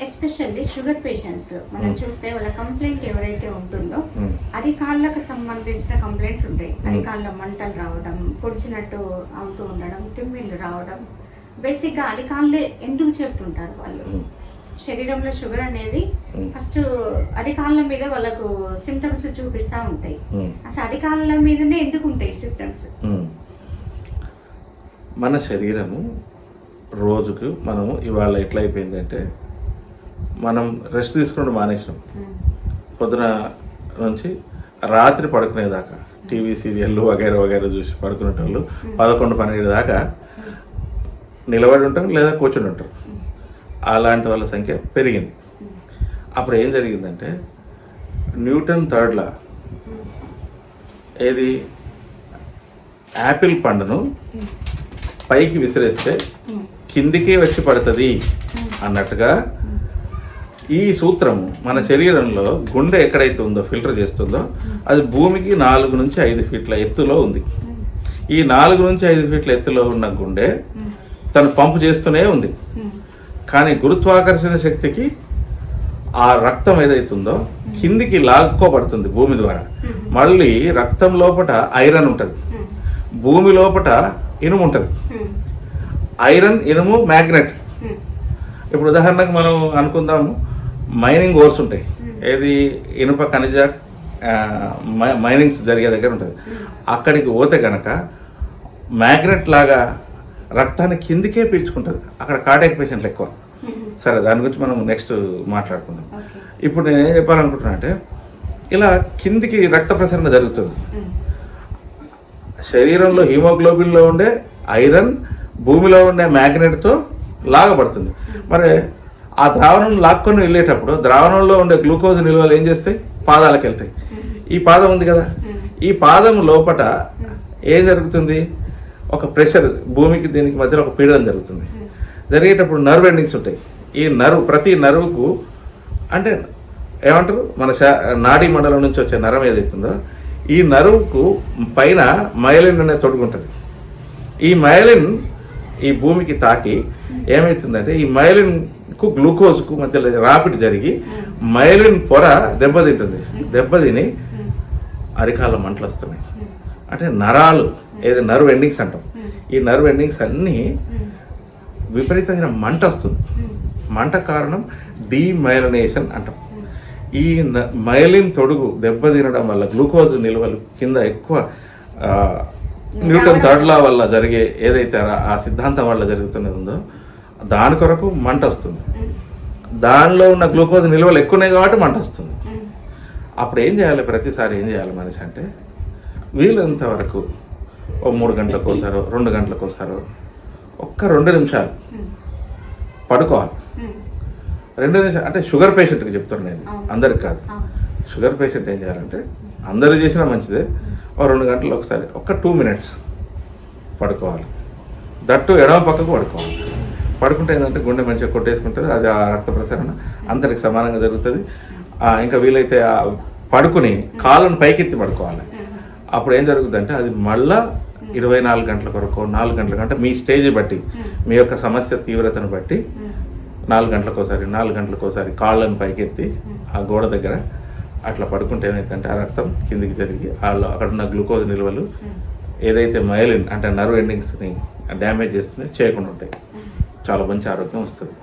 Especially sugar patients మనం చూస్తే వాళ్ళ కంప్లైంట్ ఎవరైతే ఉంటుందో అరికాళ్ళకు సంబంధించిన కంప్లైంట్స్ ఉంటాయి. అరికాళ్ళ మంటలు రావడం, పొడిచినట్టు అవుతూ ఉండడం, తిమ్మిళ్ళు రావడం. బేసిక్గా అరికాళ్ళే ఎందుకు చెప్తుంటారు వాళ్ళు? శరీరంలో షుగర్ అనేది ఫస్ట్ అరికాళ్ళ మీద వాళ్ళకు సిమ్టమ్స్ చూపిస్తూ ఉంటాయి. అసలు అరికాళ్ళ మీదనే ఎందుకు ఉంటాయి సిమ్టమ్స్? మన శరీరము రోజుకు మనము ఇవాళ ఎట్లా అయిపోయిందంటే, మనం రెస్ట్ తీసుకుని మానేసినాం. పొద్దున నుంచి రాత్రి పడుకునేదాకా టీవీ సీరియళ్ళు వగైరా వగైరా చూసి పడుకునేటోళ్ళు 11-12 దాకా నిలబడి ఉంటారు లేదా కూర్చొని ఉంటారు. అలాంటి వాళ్ళ సంఖ్య పెరిగింది. అప్పుడు ఏం జరిగిందంటే, న్యూటన్ థర్డ్ లా, ఏది యాపిల్ పండును పైకి విసిరేస్తే కిందికి వచ్చి పడుతుంది అన్నట్టుగా ఈ సూత్రము మన శరీరంలో గుండె ఎక్కడైతే ఉందో ఫిల్టర్ చేస్తుందో అది భూమికి 4 నుంచి 5 ఫీట్ల ఎత్తులో ఉంది. ఈ 4 నుంచి 5 ఫీట్ల ఎత్తులో ఉన్న గుండె తను పంపు చేస్తూనే ఉంది. కానీ గురుత్వాకర్షణ శక్తికి ఆ రక్తం ఏదైతుందో కిందికి లాక్కోబడుతుంది భూమి ద్వారా. మళ్ళీ రక్తం లోపట ఐరన్ ఉంటుంది, భూమి లోపట ఇనుము ఉంటుంది. ఐరన్, ఇనుము, మ్యాగ్నెట్. ఇప్పుడు ఉదాహరణకు మనం అనుకుందాము, మైనింగ్ ఓర్స్ ఉంటాయి, ఏది ఇనుప ఖనిజ మైనింగ్స్ జరిగే దగ్గర ఉంటుంది. అక్కడికి పోతే కనుక మ్యాగ్నెట్ లాగా రక్తాన్ని కిందికే పీల్చుకుంటుంది. అక్కడ కార్డియాక్ పేషెంట్లు ఎక్కువ. సరే, దాని గురించి మనం నెక్స్ట్ మాట్లాడుకుందాం. ఇప్పుడు నేను ఏం చెప్పాలనుకుంటున్నా అంటే, ఇలా కిందికి రక్త ప్రసరణ జరుగుతుంది. శరీరంలో హిమోగ్లోబిన్లో ఉండే ఐరన్ భూమిలో ఉండే మ్యాగ్నెట్తో లాగబడుతుంది. మరి ఆ ద్రావణం లాక్కొని వెళ్ళేటప్పుడు ద్రావణంలో ఉండే గ్లూకోజ్ నిల్వలు ఏం చేస్తాయి? పాదాలకు వెళ్తాయి. ఈ పాదం ఉంది కదా, ఈ పాదం లోపట ఏం జరుగుతుంది? ఒక ప్రెషర్, భూమికి దీనికి మధ్యలో ఒక పీడనం జరుగుతుంది. జరిగేటప్పుడు నర్వ్ ఎండింగ్స్ ఉంటాయి. ఈ నర్వ్, ప్రతి నర్వుకు అంటే ఏమంటారు, మన నాడీ మండలం నుంచి వచ్చే నరం ఏదైతుందో ఈ నర్వ్కు పైన మైలిన్ అనే తొడుగుంటుంది. ఈ మైలిన్ ఈ భూమికి తాకి ఏమవుతుందంటే, ఈ మైలిన్కు గ్లూకోజ్కు మధ్యలో రాపిడి జరిగి మైలిన్ పొర దెబ్బతింటుంది. దెబ్బతిని అరికాళ్ళ మంటలు వస్తున్నాయి. అంటే నరాలు, ఏదో నర్వ్ ఎండింగ్స్ అంటాం, ఈ నర్వ్ ఎండింగ్స్ అన్నీ విపరీతమైన మంట వస్తుంది. మంట కారణం డీమైలినేషన్ అంటాం. ఈ మైలిన్ తొడుగు దెబ్బతినడం వల్ల గ్లూకోజ్ నిల్వలు కింద ఎక్కువ, న్యూటన్ థర్డ్ లా వల్ల జరిగే ఏదైతే ఆ సిద్ధాంతం వల్ల జరుగుతున్నది ఉందో దాని కొరకు మంట వస్తుంది. దానిలో ఉన్న గ్లూకోజ్ నిల్వలు ఎక్కువనే కాబట్టి మంట వస్తుంది. అప్పుడు ఏం చేయాలి? ప్రతిసారి ఏం చేయాలి మనిషి అంటే, వీలంత వరకు ఓ 3 గంటలకోసారో 2 గంటలకోసారో ఒక్క 2 నిమిషాలు పడుకోవాలి. 2 నిమిషాలు అంటే షుగర్ పేషెంట్కి చెప్తున్నాను నేను, అందరికి కాదు. షుగర్ పేషెంట్ ఏం చేయాలంటే, అందరూ చేసినా మంచిదే, ఓ 2 గంటలు ఒకసారి ఒక్క 2 మినిట్స్ పడుకోవాలి. దట్టు ఎడమ పక్కకు పడుకోవాలి. పడుకుంటే ఏంటంటే గుండె మంచిగా కొట్టేసుకుంటుంది, అది ఆ రక్త ప్రసరణ అందరికి సమానంగా జరుగుతుంది. ఇంకా వీలైతే పడుకుని కాళ్ళను పైకెత్తి పడుకోవాలి. అప్పుడు ఏం జరుగుతుందంటే, అది మళ్ళా 24 గంటల వరకు 4 గంటల కంటే మీ స్టేజ్ బట్టి, మీ యొక్క సమస్య తీవ్రతను బట్టి 4 గంటలకోసారి కాళ్ళను పైకెత్తి ఆ గోడ దగ్గర అట్లా పడుకుంటే ఏమైందంటే, ఆ రక్తం కిందికి జరిగి అక్కడ ఉన్న గ్లూకోజ్ నిల్వలు ఏదైతే మైలిన్ అంటే నర్వ్ ఎండింగ్స్ని డ్యామేజ్ చేస్తుంది చేయకుండా ఉంటాయి. చాలా మంచి ఆరోగ్యం వస్తుంది.